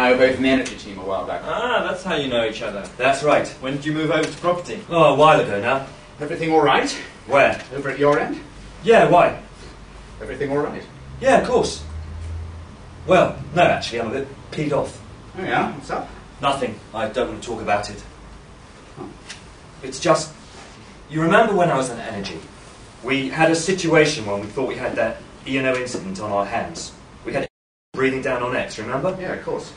I were both in the energy team a while back. Ah, that's how you know each other. That's right. When did you move over to property? Oh, a while ago now. Everything all right? Where? Over at your end? Yeah, why? Everything all right? Yeah, of course. Well, no, actually, I'm a bit peed off. Oh yeah? What's up? Nothing. I don't want to talk about it. Oh. It's just... You remember when I was in energy? We had a situation when we thought we had that E&O incident on our hands. We had breathing down our necks, remember? Yeah, of course.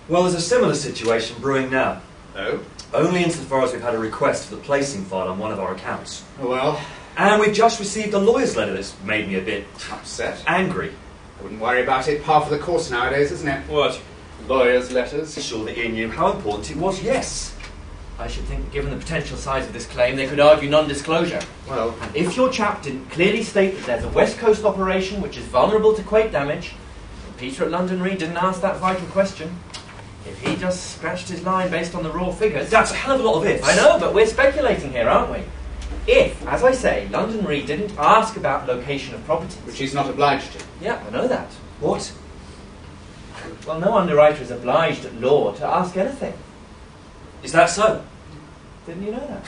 Well, there's a similar situation brewing now. Oh? Only insofar as we've had a request for the placing file on one of our accounts. Oh well. And we've just received a lawyer's letter that's made me a bit... Upset? angry. I wouldn't worry about it. Par for the course nowadays, isn't it? What? Lawyers' letters. Sure that Ian knew how important it was, yes. I should think that given the potential size of this claim, they could argue non-disclosure. Well, And if your chap didn't clearly state that there's a West Coast operation which is vulnerable to quake damage, and Peter at London Re didn't ask that vital question, if he just scratched his line based on the raw figures... That's a hell of a lot of ifs. I know, but we're speculating here, aren't we? If, as I say, London Re didn't ask about location of properties... which he's not obliged to. Yeah, I know that. What? Well, no underwriter is obliged at law to ask anything. Is that so? Didn't you know that?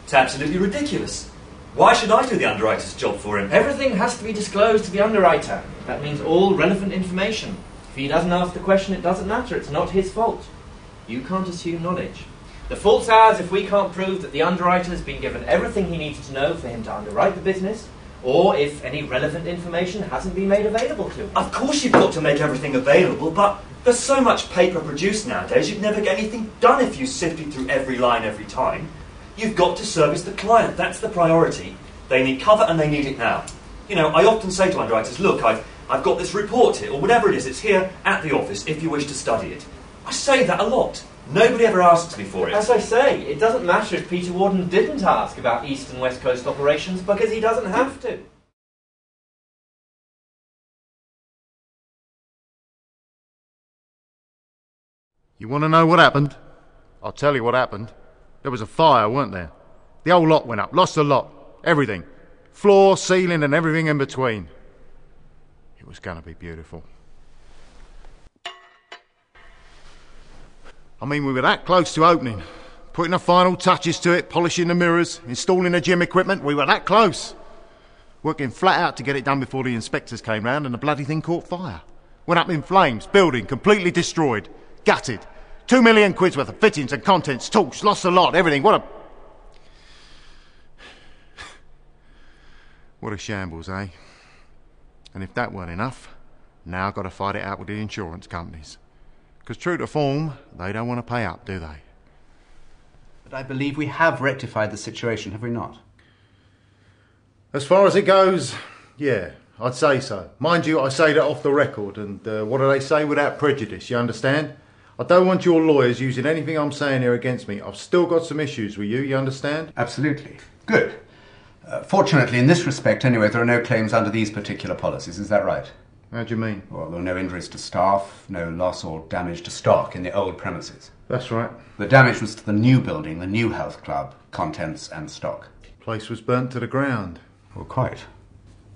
It's absolutely ridiculous. Why should I do the underwriter's job for him? Everything has to be disclosed to the underwriter. That means all relevant information. If he doesn't ask the question, it doesn't matter. It's not his fault. You can't assume knowledge. The fault's ours if we can't prove that the underwriter has been given everything he needs to know for him to underwrite the business, or if any relevant information hasn't been made available to him. Of course you've got to make everything available, but there's so much paper produced nowadays, you'd never get anything done if you sifted through every line every time. You've got to service the client. That's the priority. They need cover and they need it now. You know, I often say to underwriters, look, I've got this report here, or whatever it is, it's here at the office if you wish to study it. I say that a lot. Nobody ever asks me for it. As I say, it doesn't matter if Peter Warden didn't ask about East and West Coast operations, because he doesn't have to. You want to know what happened? I'll tell you what happened. There was a fire, weren't there? The whole lot went up, lost the lot, everything. Floor, ceiling and everything in between. It was going to be beautiful. I mean, we were that close to opening. Putting the final touches to it, polishing the mirrors, installing the gym equipment, we were that close. Working flat out to get it done before the inspectors came round and the bloody thing caught fire. Went up in flames, building completely destroyed. Gutted. 2 million quid's worth of fittings and contents, torched, lost a lot, everything. What a shambles, eh? And if that weren't enough, now I've got to fight it out with the insurance companies. Because true to form, they don't want to pay up, do they? But I believe we have rectified the situation, have we not? As far as it goes, yeah, I'd say so. Mind you, I say that off the record, and what do they say? Without prejudice, you understand? I don't want your lawyers using anything I'm saying here against me. I've still got some issues with you understand? Absolutely. Good. Fortunately, in this respect, anyway, there are no claims under these particular policies, is that right? How do you mean? Well, there are no injuries to staff, no loss or damage to stock in the old premises. That's right. The damage was to the new building, the new health club, contents and stock. Place was burnt to the ground. Well, quite.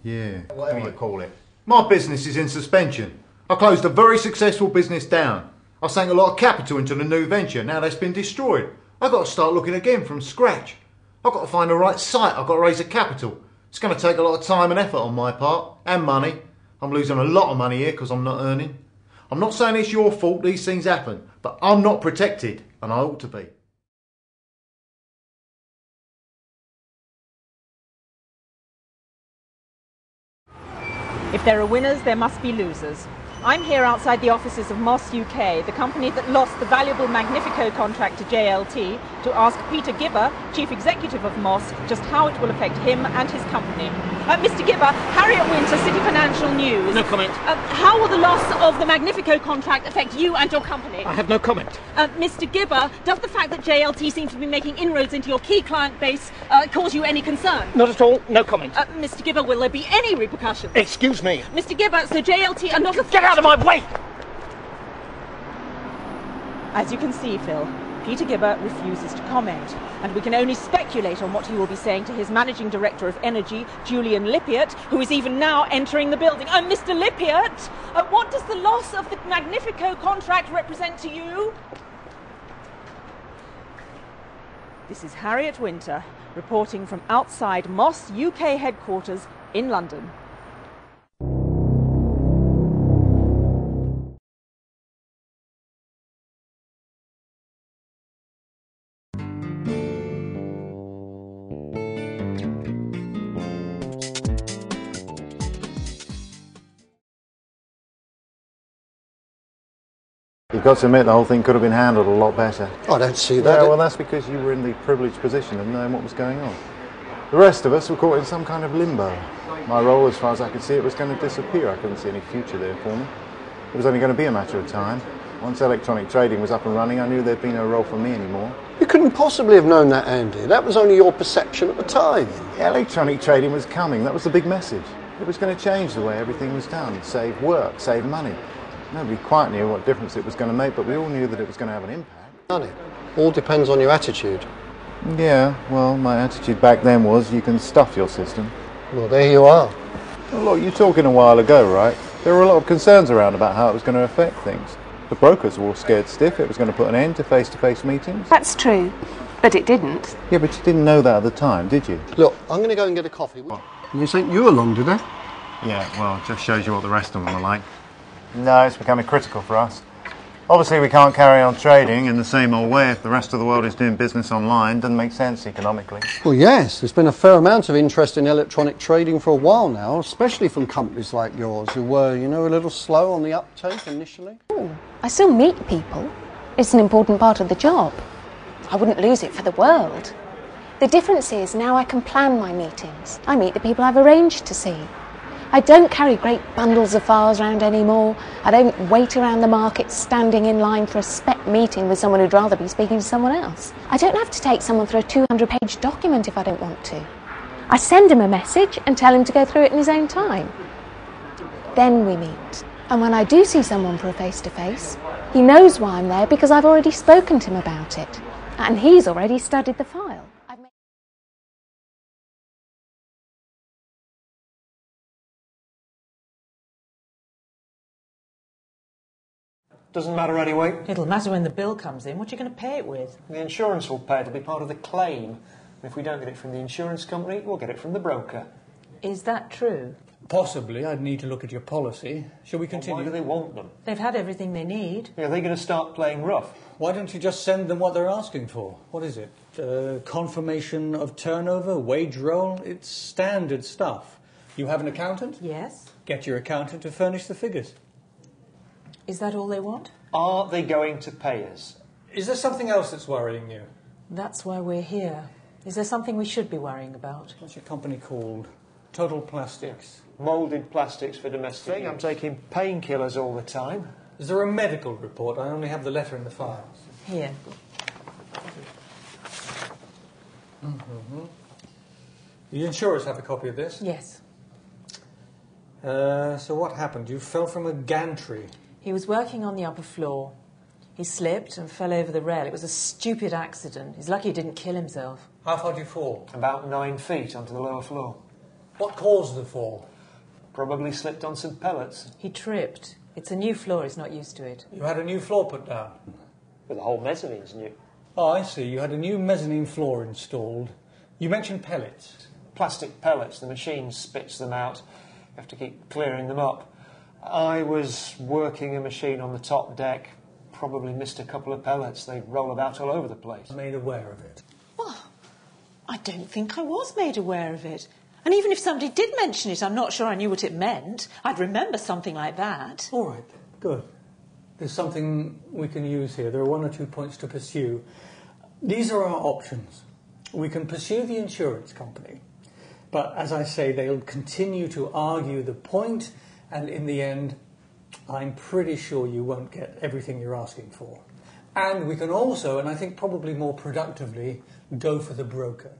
Yeah, whatever you call it. My business is in suspension. I closed a very successful business down. I sank a lot of capital into the new venture. Now that's been destroyed. I've got to start looking again from scratch. I've got to find the right site. I've got to raise the capital. It's going to take a lot of time and effort on my part, and money. I'm losing a lot of money here because I'm not earning. I'm not saying it's your fault, these things happen, but I'm not protected, and I ought to be. If there are winners, there must be losers. I'm here outside the offices of Moss UK, the company that lost the valuable Magnifico contract to JLT, to ask Peter Gibber, Chief Executive of Moss, just how it will affect him and his company. Mr. Gibber, Harriet Winter, City Financial News. No comment. How will the loss of the Magnifico contract affect you and your company? I have no comment. Mr. Gibber, does the fact that JLT seems to be making inroads into your key client base cause you any concern? Not at all. No comment. Mr. Gibber, will there be any repercussions? Excuse me. Mr. Gibber, so JLT are not a... Get out of my way! As you can see, Phil, Peter Gibber refuses to comment, and we can only speculate on what he will be saying to his Managing Director of Energy, Julian Lippiott, who is even now entering the building. Mr. Lippiott, what does the loss of the Magnifico contract represent to you? This is Harriet Winter, reporting from outside Moss UK headquarters in London. You've got to admit the whole thing could have been handled a lot better. I don't see that. Yeah, well, that's because you were in the privileged position of knowing what was going on. The rest of us were caught in some kind of limbo. My role, as far as I could see it, was going to disappear. I couldn't see any future there for me. It was only going to be a matter of time. Once electronic trading was up and running, I knew there'd be no role for me anymore. You couldn't possibly have known that, Andy. That was only your perception at the time. Electronic trading was coming. That was the big message. It was going to change the way everything was done, save work, save money. Nobody quite knew what difference it was going to make, but we all knew that it was going to have an impact. Money. All depends on your attitude. Yeah, well, my attitude back then was you can stuff your system. Well, there you are. Well, look, you were talking a while ago, right? There were a lot of concerns around about how it was going to affect things. The brokers were all scared stiff. It was going to put an end to face-to-face meetings. That's true, but it didn't. Yeah, but you didn't know that at the time, did you? Look, I'm going to go and get a coffee. What? They sent you along, did they? Yeah, well, it just shows you what the rest of them are like. No, it's becoming critical for us. Obviously, we can't carry on trading in the same old way if the rest of the world is doing business online. Doesn't make sense economically. Well, yes, there's been a fair amount of interest in electronic trading for a while now, especially from companies like yours who were, you know, a little slow on the uptake initially. Oh, I still meet people. It's an important part of the job. I wouldn't lose it for the world. The difference is now I can plan my meetings. I meet the people I've arranged to see. I don't carry great bundles of files around anymore. I don't wait around the market standing in line for a spec meeting with someone who'd rather be speaking to someone else. I don't have to take someone through a 200-page document if I don't want to. I send him a message and tell him to go through it in his own time. Then we meet. And when I do see someone for a face-to-face, he knows why I'm there because I've already spoken to him about it. And he's already studied the file. Doesn't matter anyway. It'll matter when the bill comes in. What are you going to pay it with? The insurance will pay. It'll be part of the claim. And if we don't get it from the insurance company, we'll get it from the broker. Is that true? Possibly. I'd need to look at your policy. Shall we continue? Well, why do they want them? They've had everything they need. Yeah, they're going to start playing rough. Why don't you just send them what they're asking for? What is it? Confirmation of turnover, wage roll? It's standard stuff. You have an accountant? Yes. Get your accountant to furnish the figures. Is that all they want? Are they going to pay us? Is there something else that's worrying you? That's why we're here. Is there something we should be worrying about? What's your company called? Total Plastics. Moulded plastics for domestic use. I'm taking painkillers all the time. Is there a medical report? I only have the letter in the files. Here. Mm-hmm. The insurers have a copy of this? Yes. So what happened? You fell from a gantry. He was working on the upper floor. He slipped and fell over the rail. It was a stupid accident. He's lucky he didn't kill himself. How far did you fall? About 9 feet onto the lower floor. What caused the fall? Probably slipped on some pellets. He tripped. It's a new floor. He's not used to it. You had a new floor put down? But the whole mezzanine's new. Oh, I see. You had a new mezzanine floor installed. You mentioned pellets. Plastic pellets. The machine spits them out. You have to keep clearing them up. I was working a machine on the top deck. Probably missed a couple of pellets. They roll about all over the place. Made aware of it? Well, I don't think I was made aware of it. And even if somebody did mention it, I'm not sure I knew what it meant. I'd remember something like that. All right, good. There's something we can use here. There are 1 or 2 points to pursue. These are our options. We can pursue the insurance company. But as I say, they'll continue to argue the point, and in the end, I'm pretty sure you won't get everything you're asking for. And we can also, and I think probably more productively, go for the broker.